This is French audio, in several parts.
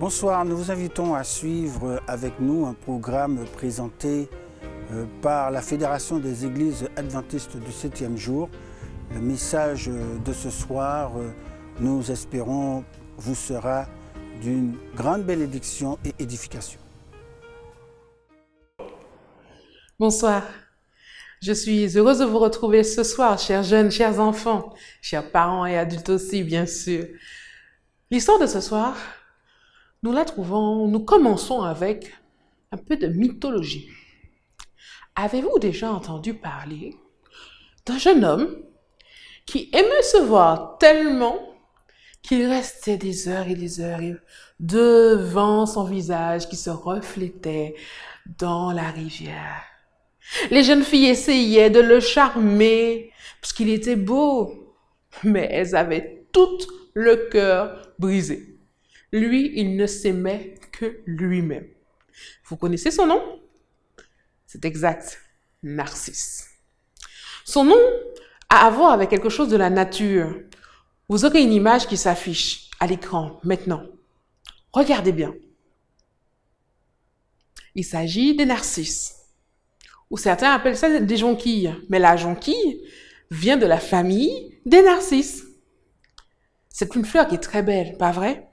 Bonsoir, nous vous invitons à suivre avec nous un programme présenté par la Fédération des Églises Adventistes du 7e jour. Le message de ce soir, nous espérons, vous sera d'une grande bénédiction et édification. Bonsoir, je suis heureuse de vous retrouver ce soir, chers jeunes, chers enfants, chers parents et adultes aussi, bien sûr. L'histoire de ce soir, nous commençons avec un peu de mythologie. Avez-vous déjà entendu parler d'un jeune homme qui aimait se voir tellement qu'il restait des heures et des heures devant son visage qui se reflétait dans la rivière? Les jeunes filles essayaient de le charmer parce qu'il était beau, mais elles avaient tout le cœur brisé. Lui, il ne s'aimait que lui-même. Vous connaissez son nom? C'est exact, Narcisse. Son nom a à voir avec quelque chose de la nature. Vous aurez une image qui s'affiche à l'écran maintenant. Regardez bien. Il s'agit des narcisses, ou certains appellent ça des jonquilles. Mais la jonquille vient de la famille des narcisses. C'est une fleur qui est très belle, pas vrai?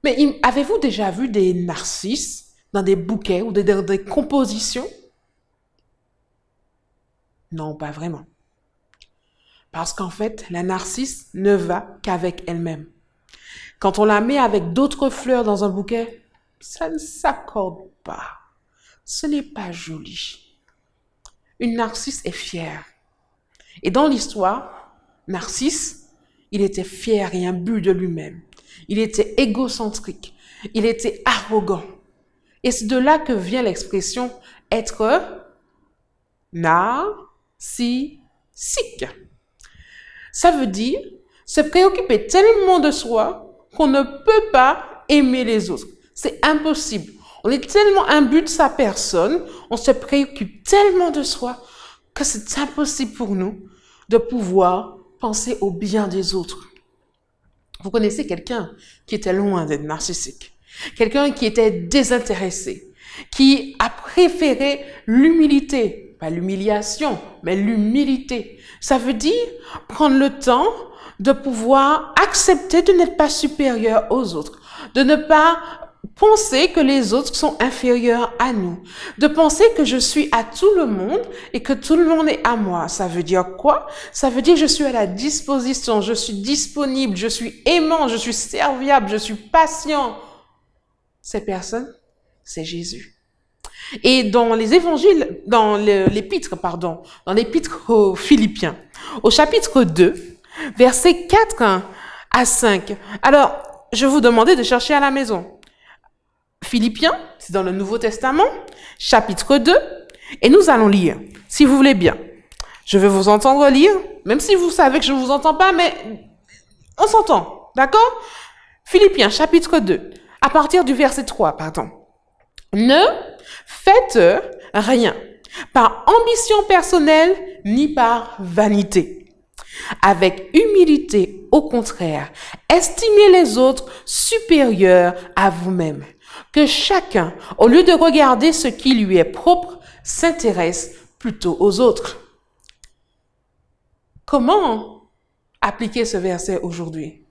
Mais avez-vous déjà vu des narcisses dans des bouquets ou dans des compositions? Non, pas vraiment. Parce qu'en fait, la narcisse ne va qu'avec elle-même. Quand on la met avec d'autres fleurs dans un bouquet, ça ne s'accorde pas. Ce n'est pas joli. Une narcisse est fière. Et dans l'histoire, Narcisse, il était fier et imbu de lui-même. Il était égocentrique. Il était arrogant. Et c'est de là que vient l'expression être narcissique. Ça veut dire se préoccuper tellement de soi qu'on ne peut pas aimer les autres. C'est impossible. On est tellement imbu de sa personne, on se préoccupe tellement de soi que c'est impossible pour nous de pouvoir penser au bien des autres. Vous connaissez quelqu'un qui était loin d'être narcissique, quelqu'un qui était désintéressé, qui a préféré l'humilité, pas l'humiliation, mais l'humilité. Ça veut dire prendre le temps de pouvoir accepter de n'être pas supérieur aux autres, de ne pas penser que les autres sont inférieurs à nous, de penser que je suis à tout le monde et que tout le monde est à moi. Ça veut dire quoi? Ça veut dire que je suis à la disposition, je suis disponible, je suis aimant, je suis serviable, je suis patient. Ces personnes, c'est Jésus. Et dans les évangiles, dans l'épître aux Philippiens, au chapitre 2, versets 4 à 5. Alors, je vous demandais de chercher à la maison. Philippiens, c'est dans le Nouveau Testament, chapitre 2, et nous allons lire, si vous voulez bien. Je vais vous entendre lire, même si vous savez que je ne vous entends pas, mais on s'entend, d'accord? Philippiens, chapitre 2, à partir du verset 3, pardon. Ne faites rien, par ambition personnelle, ni par vanité. Avec humilité, au contraire, estimez les autres supérieurs à vous-même. Que chacun, au lieu de regarder ce qui lui est propre, s'intéresse plutôt aux autres. Comment appliquer ce verset aujourd'hui?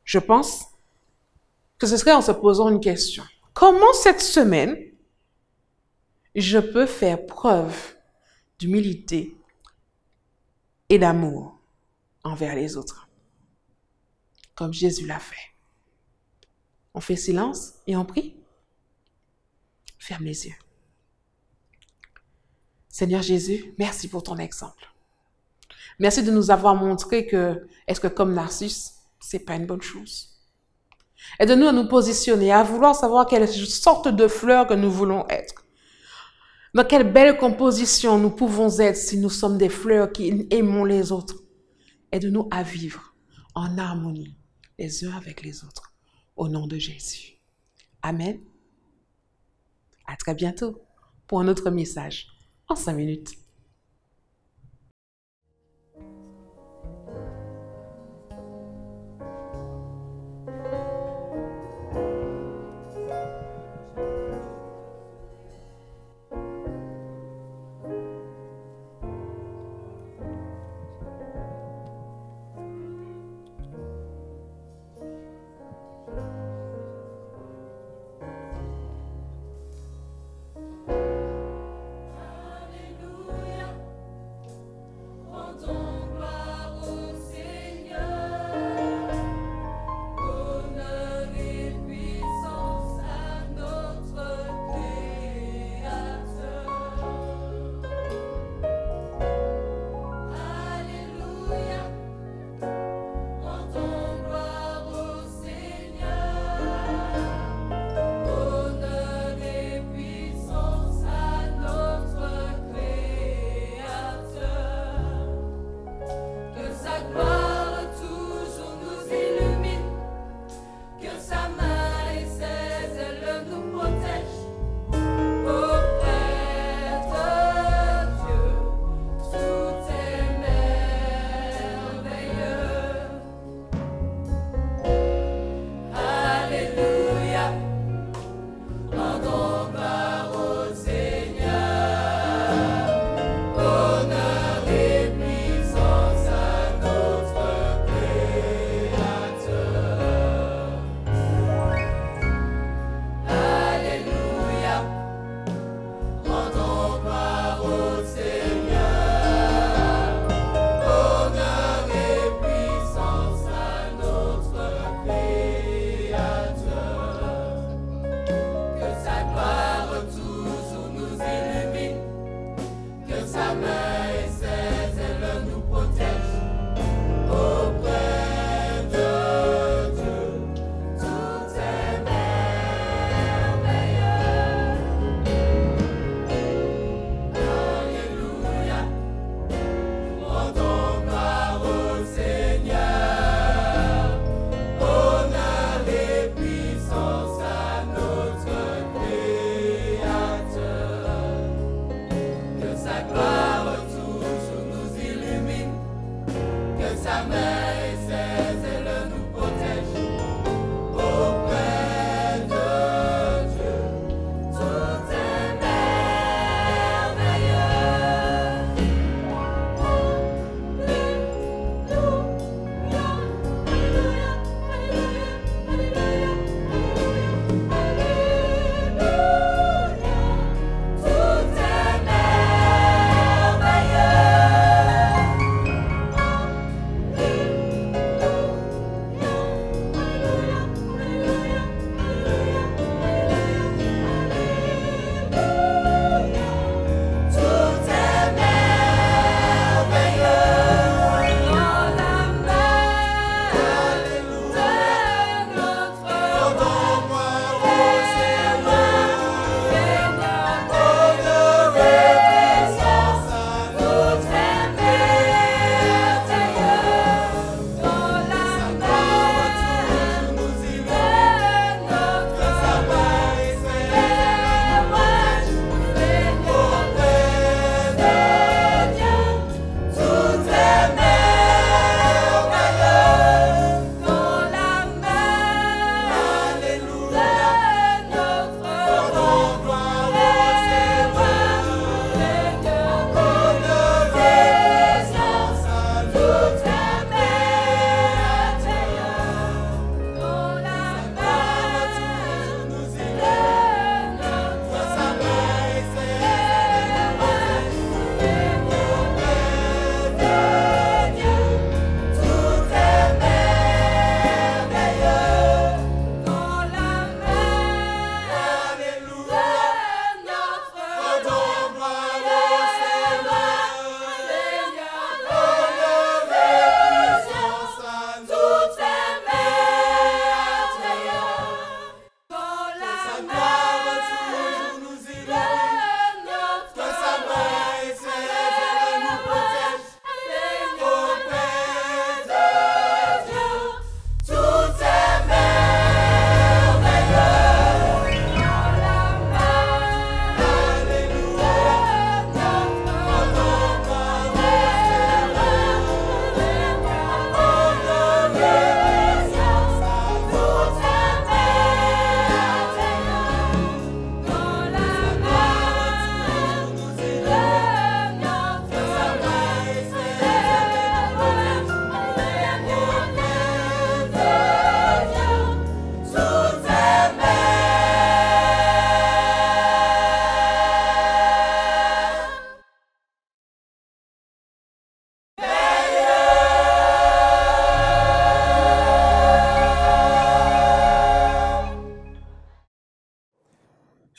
Je pense que ce serait en se posant une question. Comment cette semaine, je peux faire preuve d'humilité et d'amour envers les autres, comme Jésus l'a fait? On fait silence et on prie. Ferme les yeux. Seigneur Jésus, merci pour ton exemple. Merci de nous avoir montré que être comme Narcisse, c'est pas une bonne chose. Aide-nous à nous positionner, à vouloir savoir quelle sorte de fleur que nous voulons être. Dans quelle belle composition nous pouvons être si nous sommes des fleurs qui aimons les autres. Aide-nous à vivre en harmonie les uns avec les autres. Au nom de Jésus. Amen. À très bientôt pour un autre message en 5 minutes.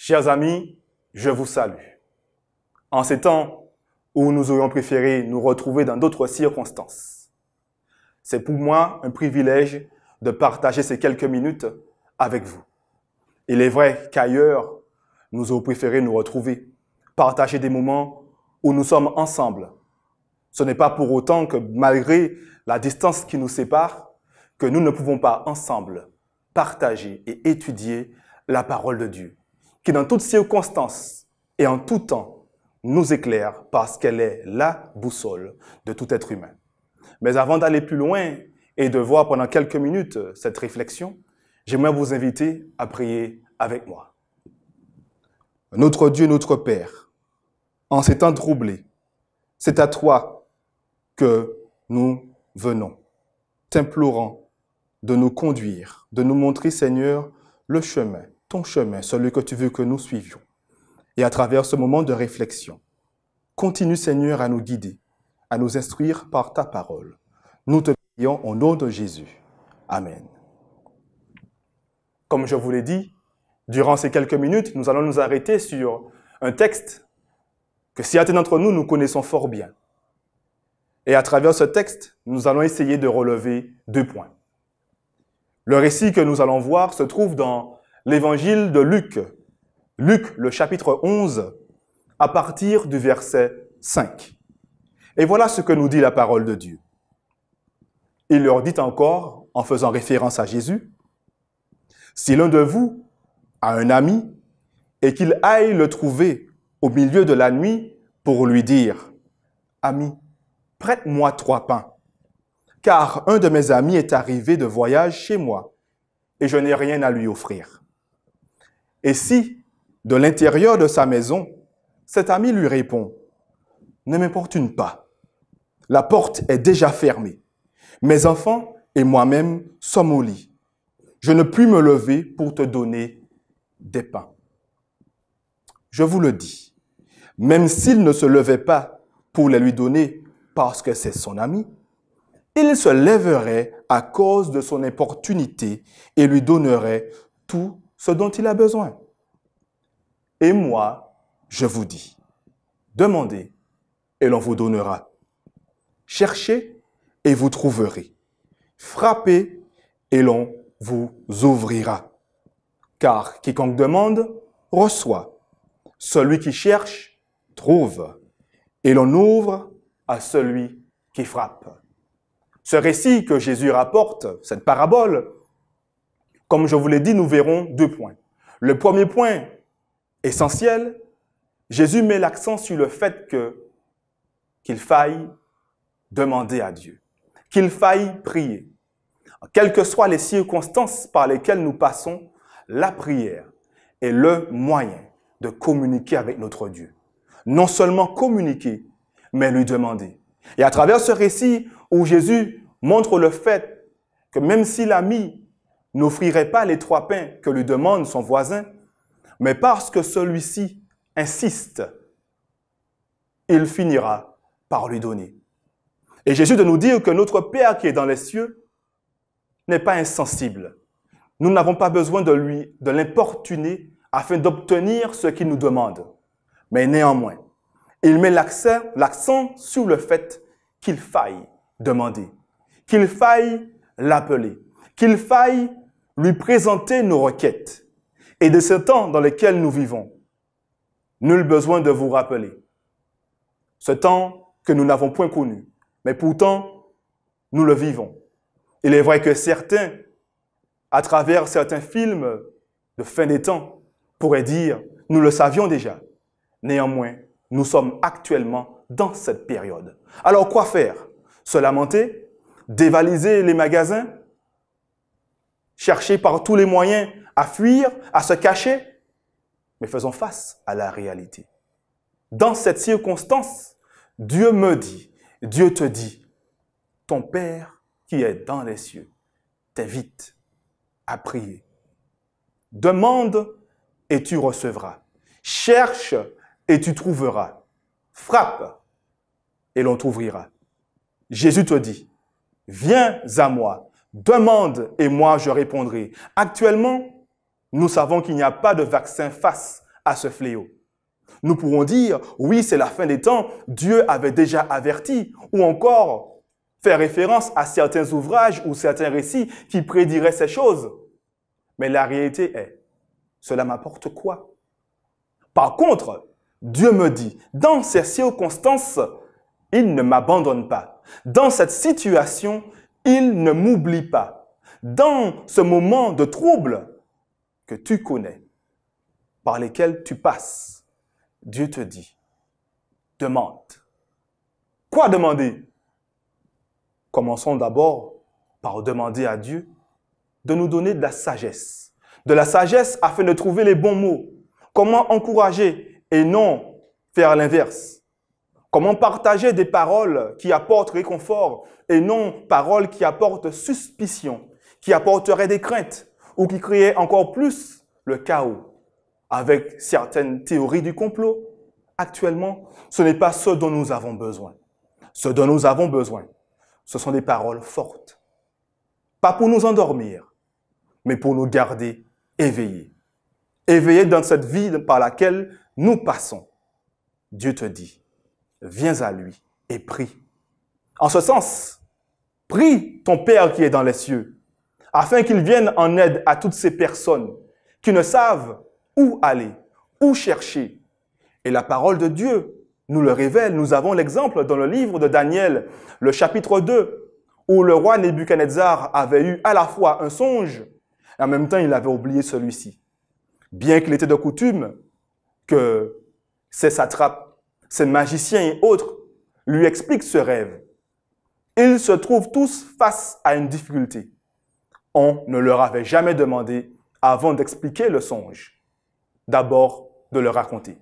Chers amis, je vous salue. En ces temps où nous aurions préféré nous retrouver dans d'autres circonstances, c'est pour moi un privilège de partager ces quelques minutes avec vous. Il est vrai qu'ailleurs, nous aurions préféré nous retrouver, partager des moments où nous sommes ensemble. Ce n'est pas pour autant que malgré la distance qui nous sépare, que nous ne pouvons pas ensemble partager et étudier la parole de Dieu, qui dans toutes circonstances et en tout temps nous éclaire parce qu'elle est la boussole de tout être humain. Mais avant d'aller plus loin et de voir pendant quelques minutes cette réflexion, j'aimerais vous inviter à prier avec moi. Notre Dieu, notre Père, en ces temps troublés, c'est à toi que nous venons, t'implorant de nous conduire, de nous montrer, Seigneur, le chemin, ton chemin, celui que tu veux que nous suivions. Et à travers ce moment de réflexion, continue, Seigneur, à nous guider, à nous instruire par ta parole. Nous te prions au nom de Jésus. Amen. Comme je vous l'ai dit, durant ces quelques minutes, nous allons nous arrêter sur un texte que certains d'entre nous, nous connaissons fort bien. Et à travers ce texte, nous allons essayer de relever 2 points. Le récit que nous allons voir se trouve dans l'évangile de Luc. Luc, le chapitre 11, à partir du verset 5. Et voilà ce que nous dit la parole de Dieu. Il leur dit encore, en faisant référence à Jésus, « Si l'un de vous a un ami et qu'il aille le trouver au milieu de la nuit pour lui dire, « Ami, prête-moi 3 pains, car un de mes amis est arrivé de voyage chez moi et je n'ai rien à lui offrir. » Et si, de l'intérieur de sa maison, cet ami lui répond, « Ne m'importune pas, la porte est déjà fermée, mes enfants et moi-même sommes au lit. Je ne puis me lever pour te donner des pains. » Je vous le dis, même s'il ne se levait pas pour les lui donner parce que c'est son ami, il se lèverait à cause de son importunité et lui donnerait tout ce dont il a besoin. Et moi, je vous dis, demandez et l'on vous donnera. Cherchez et vous trouverez. Frappez et l'on vous ouvrira. Car quiconque demande, reçoit. Celui qui cherche, trouve. Et l'on ouvre à celui qui frappe. Ce récit que Jésus rapporte, cette parabole, comme je vous l'ai dit, nous verrons 2 points. Le premier point, essentiel, Jésus met l'accent sur le fait qu'il faille demander à Dieu, qu'il faille prier. Quelles que soient les circonstances par lesquelles nous passons, la prière est le moyen de communiquer avec notre Dieu. Non seulement communiquer, mais lui demander. Et à travers ce récit où Jésus montre le fait que même si l'ami n'offrirait pas les 3 pains que lui demande son voisin, mais parce que celui-ci insiste, il finira par lui donner. Et Jésus de nous dire que notre Père qui est dans les cieux n'est pas insensible. Nous n'avons pas besoin de l'importuner afin d'obtenir ce qu'il nous demande. Mais néanmoins, il met l'accent sur le fait qu'il faille demander, qu'il faille l'appeler, qu'il faille lui présenter nos requêtes. Et de ce temps dans lequel nous vivons, nul besoin de vous rappeler. Ce temps que nous n'avons point connu, mais pourtant, nous le vivons. Il est vrai que certains, à travers certains films de fin des temps, pourraient dire, nous le savions déjà. Néanmoins, nous sommes actuellement dans cette période. Alors quoi faire? Se lamenter? Dévaliser les magasins? Chercher par tous les moyens à fuir, à se cacher? Mais faisons face à la réalité. Dans cette circonstance, Dieu me dit, Dieu te dit, ton Père qui est dans les cieux t'invite à prier. Demande et tu recevras. Cherche et tu trouveras. Frappe et l'on t'ouvrira. Jésus te dit, viens à moi, demande et moi je répondrai. Actuellement, nous savons qu'il n'y a pas de vaccin face à ce fléau. Nous pourrons dire, oui, c'est la fin des temps, Dieu avait déjà averti, ou encore faire référence à certains ouvrages ou certains récits qui prédiraient ces choses. Mais la réalité est, cela m'apporte quoi? Par contre, Dieu me dit, dans ces circonstances, il ne m'abandonne pas. Dans cette situation, il ne m'oublie pas. Dans ce moment de trouble que tu connais, par lesquels tu passes, Dieu te dit, demande. Quoi demander? Commençons d'abord par demander à Dieu de nous donner de la sagesse. De la sagesse afin de trouver les bons mots. Comment encourager et non faire l'inverse. Comment partager des paroles qui apportent réconfort et non paroles qui apportent suspicion, qui apporteraient des craintes ou qui créaient encore plus le chaos avec certaines théories du complot. Actuellement, ce n'est pas ce dont nous avons besoin. Ce dont nous avons besoin, ce sont des paroles fortes. Pas pour nous endormir, mais pour nous garder éveillés. Éveillés dans cette vie par laquelle nous passons. Dieu te dit, viens à lui et prie. En ce sens, prie ton Père qui est dans les cieux, afin qu'il vienne en aide à toutes ces personnes qui ne savent où aller, où chercher. Et la parole de Dieu nous le révèle. Nous avons l'exemple dans le livre de Daniel, le chapitre 2, où le roi Nebuchadnezzar avait eu à la fois un songe, et en même temps il avait oublié celui-ci. Bien qu'il était de coutume que ces satrapes, ces magiciens et autres lui expliquent ce rêve, ils se trouvent tous face à une difficulté. On ne leur avait jamais demandé, avant d'expliquer le songe, d'abord de le raconter.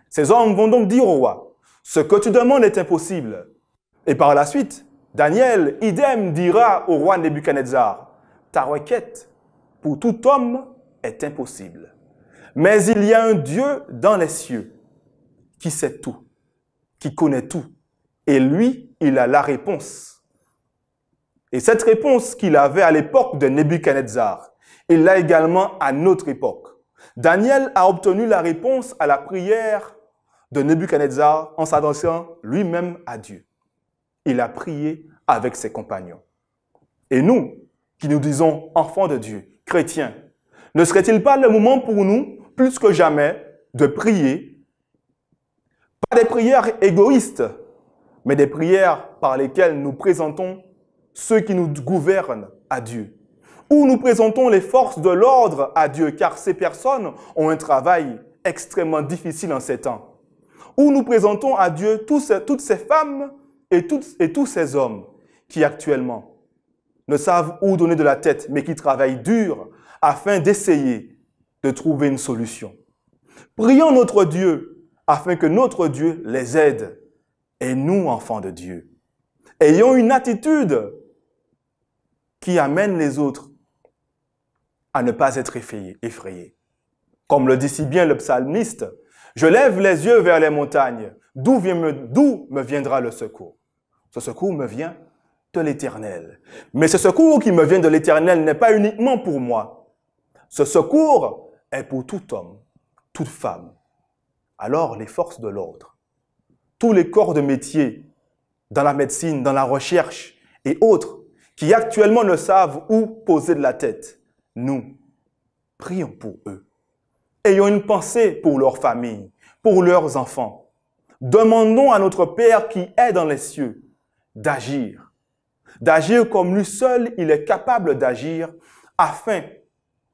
Ces hommes vont donc dire au roi, ce que tu demandes est impossible. Et par la suite, Daniel, idem, dira au roi Nebuchadnezzar, ta requête pour tout homme est impossible. Mais il y a un Dieu dans les cieux qui sait tout, qui connaît tout. Et lui, il a la réponse. Et cette réponse qu'il avait à l'époque de Nebuchadnezzar, il l'a également à notre époque. Daniel a obtenu la réponse à la prière de Nebuchadnezzar en s'adressant lui-même à Dieu. Il a prié avec ses compagnons. Et nous, qui nous disons enfants de Dieu, chrétiens, ne serait-il pas le moment pour nous, plus que jamais, de prier, pas des prières égoïstes, mais des prières par lesquelles nous présentons ceux qui nous gouvernent à Dieu, où nous présentons les forces de l'ordre à Dieu, car ces personnes ont un travail extrêmement difficile en ces temps, où nous présentons à Dieu toutes ces femmes et tous ces hommes qui actuellement ne savent où donner de la tête, mais qui travaillent dur afin d'essayer de trouver une solution. Prions notre Dieu afin que notre Dieu les aide. Et nous, enfants de Dieu, ayons une attitude qui amène les autres à ne pas être effrayés. Comme le dit si bien le psalmiste, je lève les yeux vers les montagnes, d'où me viendra le secours? Ce secours me vient de l'Éternel. Mais ce secours qui me vient de l'Éternel n'est pas uniquement pour moi. Ce secours est pour tout homme, toute femme. Alors les forces de l'ordre, tous les corps de métier dans la médecine, dans la recherche et autres, qui actuellement ne savent où poser de la tête, nous, prions pour eux. Ayons une pensée pour leur famille, pour leurs enfants. Demandons à notre Père qui est dans les cieux d'agir. D'agir comme lui seul, il est capable d'agir afin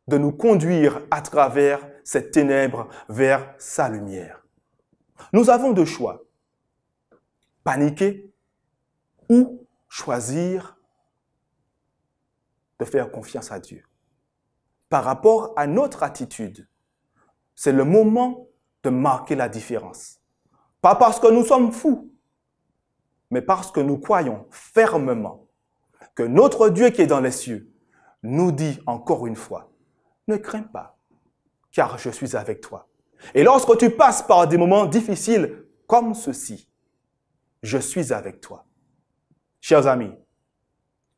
de nous conduire à travers ces ténèbres vers sa lumière. Nous avons deux choix. Paniquer ou choisir de faire confiance à Dieu. Par rapport à notre attitude, c'est le moment de marquer la différence. Pas parce que nous sommes fous, mais parce que nous croyons fermement que notre Dieu qui est dans les cieux nous dit encore une fois, ne crains pas, car je suis avec toi. Et lorsque tu passes par des moments difficiles comme ceux-ci, je suis avec toi. Chers amis,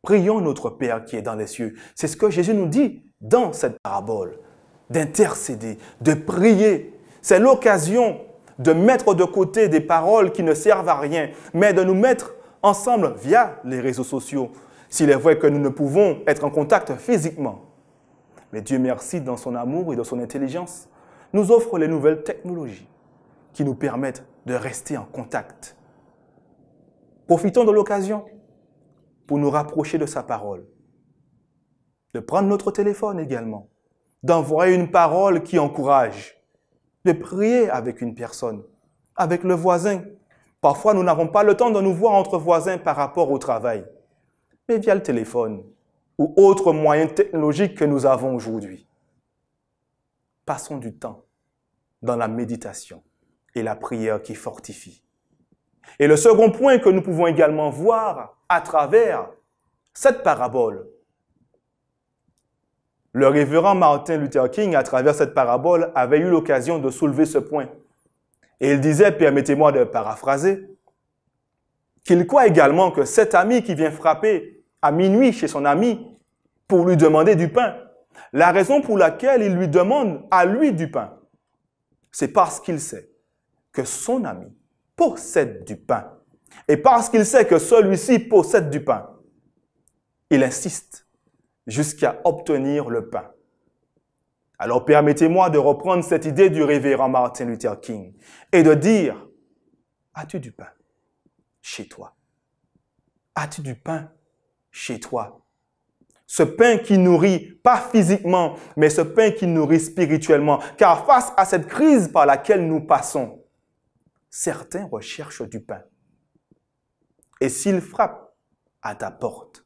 prions notre Père qui est dans les cieux. C'est ce que Jésus nous dit dans cette parabole, d'intercéder, de prier. C'est l'occasion de mettre de côté des paroles qui ne servent à rien, mais de nous mettre ensemble via les réseaux sociaux. S'il est vrai que nous ne pouvons être en contact physiquement. Mais Dieu merci, dans son amour et dans son intelligence, nous offre les nouvelles technologies qui nous permettent de rester en contact. Profitons de l'occasion pour nous rapprocher de sa parole, de prendre notre téléphone également, d'envoyer une parole qui encourage, de prier avec une personne, avec le voisin. Parfois, nous n'avons pas le temps de nous voir entre voisins par rapport au travail, mais via le téléphone ou autres moyens technologiques que nous avons aujourd'hui. Passons du temps dans la méditation et la prière qui fortifie. Et le second point que nous pouvons également voir à travers cette parabole, le révérend Martin Luther King, à travers cette parabole, avait eu l'occasion de soulever ce point. Et il disait, permettez-moi de paraphraser, qu'il croit également que cet ami qui vient frapper à minuit chez son ami pour lui demander du pain, la raison pour laquelle il lui demande à lui du pain, c'est parce qu'il sait que son ami possède du pain. Et parce qu'il sait que celui-ci possède du pain, il insiste jusqu'à obtenir le pain. Alors permettez-moi de reprendre cette idée du révérend Martin Luther King et de dire, as-tu du pain chez toi? As-tu du pain chez toi? Ce pain qui nourrit, pas physiquement, mais ce pain qui nourrit spirituellement. Car face à cette crise par laquelle nous passons, certains recherchent du pain. Et s'ils frappent à ta porte,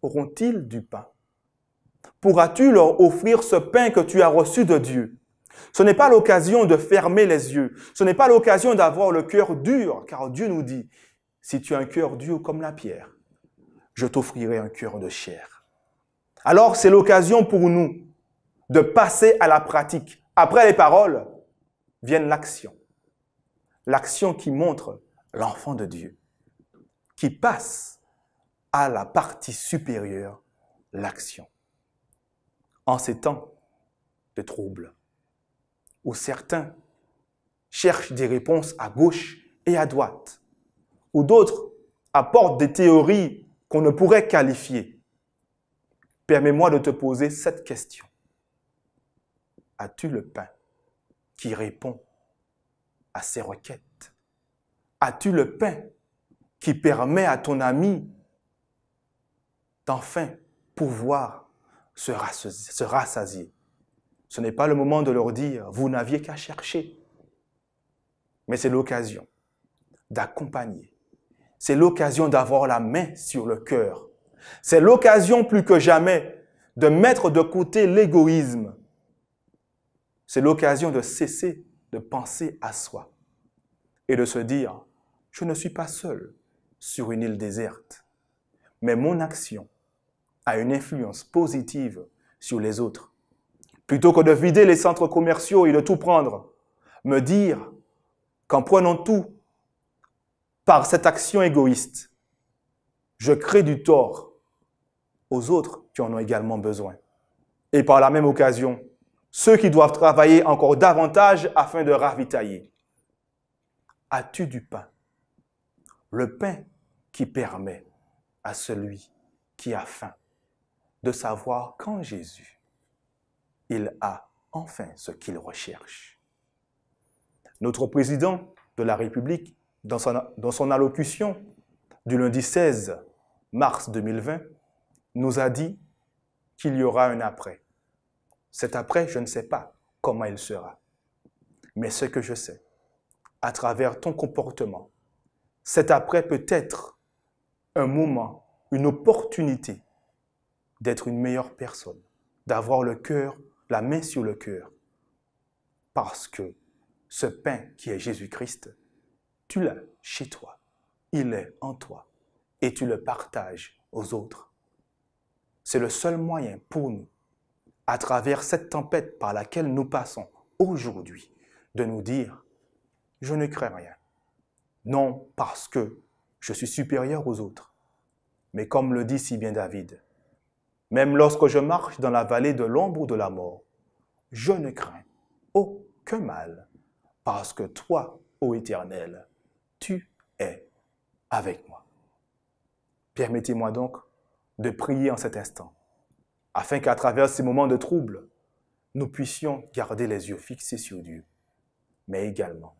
auront-ils du pain? Pourras-tu leur offrir ce pain que tu as reçu de Dieu? Ce n'est pas l'occasion de fermer les yeux. Ce n'est pas l'occasion d'avoir le cœur dur, car Dieu nous dit, si tu as un cœur dur comme la pierre, je t'offrirai un cœur de chair. Alors, c'est l'occasion pour nous de passer à la pratique. Après les paroles, vient l'action. L'action qui montre l'enfant de Dieu, qui passe à la partie supérieure, l'action. En ces temps de troubles, où certains cherchent des réponses à gauche et à droite, où d'autres apportent des théories qu'on ne pourrait qualifier. Permets-moi de te poser cette question. As-tu le pain qui répond à ces requêtes? As-tu le pain qui permet à ton ami d'enfin pouvoir se rassasier? Ce n'est pas le moment de leur dire, vous n'aviez qu'à chercher. Mais c'est l'occasion d'accompagner. C'est l'occasion d'avoir la main sur le cœur. C'est l'occasion plus que jamais de mettre de côté l'égoïsme. C'est l'occasion de cesser de penser à soi et de se dire, je ne suis pas seul sur une île déserte, mais mon action a une influence positive sur les autres. Plutôt que de vider les centres commerciaux et de tout prendre, me dire qu'en prenant tout par cette action égoïste, je crée du tort aux autres qui en ont également besoin. Et par la même occasion, ceux qui doivent travailler encore davantage afin de ravitailler. As-tu du pain? Le pain qui permet à celui qui a faim de savoir qu'en Jésus, il a enfin ce qu'il recherche. Notre président de la République, dans son allocution du lundi 16 mars 2020, nous a dit qu'il y aura un après. Cet après, je ne sais pas comment il sera. Mais ce que je sais, à travers ton comportement, cet après peut être un moment, une opportunité d'être une meilleure personne, d'avoir le cœur, la main sur le cœur. Parce que ce pain qui est Jésus-Christ, tu l'as chez toi, il est en toi et tu le partages aux autres. C'est le seul moyen pour nous, à travers cette tempête par laquelle nous passons aujourd'hui, de nous dire, je ne crains rien. Non parce que je suis supérieur aux autres, mais comme le dit si bien David, même lorsque je marche dans la vallée de l'ombre de la mort, je ne crains que mal, parce que toi, ô Éternel, tu es avec moi. Permettez-moi donc de prier en cet instant, afin qu'à travers ces moments de trouble, nous puissions garder les yeux fixés sur Dieu, mais également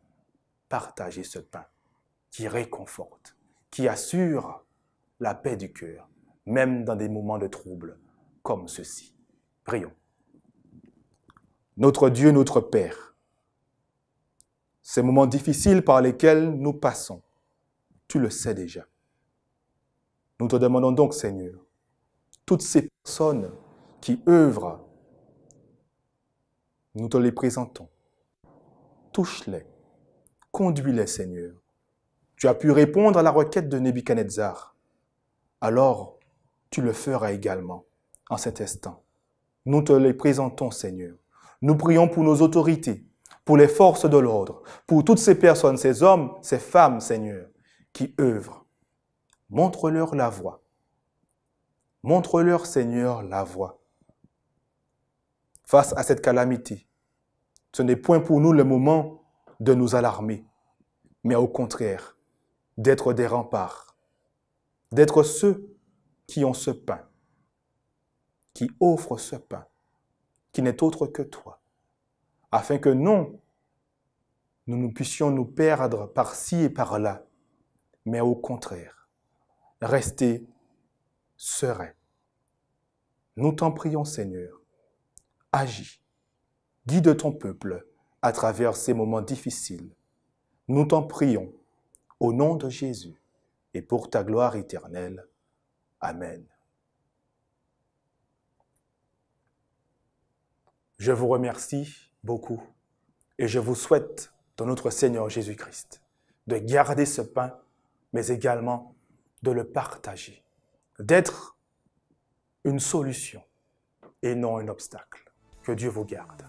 partager ce pain qui réconforte, qui assure la paix du cœur, même dans des moments de trouble comme ceux-ci. Prions. Notre Dieu, notre Père, ces moments difficiles par lesquels nous passons, tu le sais déjà. Nous te demandons donc, Seigneur, toutes ces personnes qui œuvrent, nous te les présentons. Touche-les, conduis-les, Seigneur. Tu as pu répondre à la requête de Nebuchadnezzar. Alors, tu le feras également en cet instant. Nous te les présentons, Seigneur. Nous prions pour nos autorités, pour les forces de l'ordre, pour toutes ces personnes, ces hommes, ces femmes, Seigneur, qui œuvrent. Montre-leur la voie. Montre-leur, Seigneur, la voie. Face à cette calamité, ce n'est point pour nous le moment de nous alarmer, mais au contraire, d'être des remparts, d'être ceux qui ont ce pain, qui offrent ce pain, qui n'est autre que toi, afin que non, nous ne puissions nous perdre par-ci et par-là, mais au contraire, rester sereins. Nous t'en prions, Seigneur, agis, guide ton peuple à travers ces moments difficiles. Nous t'en prions, au nom de Jésus, et pour ta gloire éternelle. Amen. Je vous remercie beaucoup et je vous souhaite, dans notre Seigneur Jésus-Christ, de garder ce pain, mais également de le partager, d'être une solution et non un obstacle. Que Dieu vous garde.